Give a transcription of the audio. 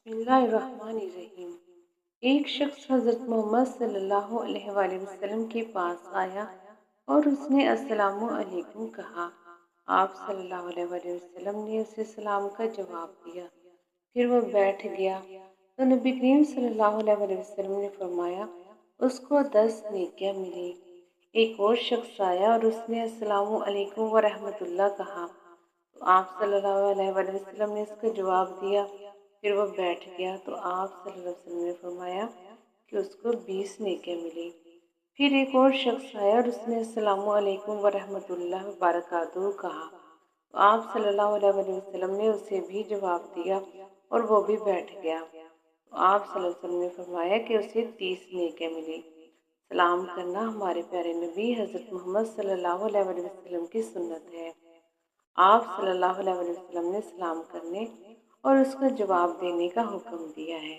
बिस्मिल्लाहिर्रहमानिर्रहीम। एक शख्स हज़रत मोहम्मद सल्लल्लाहु अलैहि वसल्लम के पास आया और उसने अस्सलामु अलैकुम कहा। आप सल्लल्लाहु अलैहि वसल्लम ने उसे सलाम का जवाब दिया। फिर वो बैठ गया तो नबी करीम सल्लल्लाहु अलैहि वसल्लम ने फरमाया, उसको 10 नेकियां मिली। एक और शख्स आया और उसने अस्सलामु अलैकुम व रहमतुल्लाह कहा तो आप सल्लल्लाहु अलैहि वसल्लम ने इसका जवाब दिया। फिर वो बैठ गया तो आप सल्लल्लाहु अलैहि वसल्लम ने फरमाया कि उसको 20 नेकियां मिली। फिर एक और शख्स आया और उसने अस्सलामु अलैकुम व रहमतुल्लाहि व बरकातुहू कहा तो आप सल्लल्लाहु अलैहि वसल्लम ने उसे भी जवाब दिया और वो भी बैठ गया तो आप सल्लल्लाहु अलैहि वसल्लम ने फरमाया कि उसे 30 नेकियां मिली। सलाम करना हमारे प्यारे नबी हज़रत मोहम्मद सल्लल्लाहु अलैहि वसल्लम की सुन्नत है। आप सल्लल्लाहु अलैहि वसल्लम ने सलाम करने और उसका जवाब देने का हुक्म दिया है।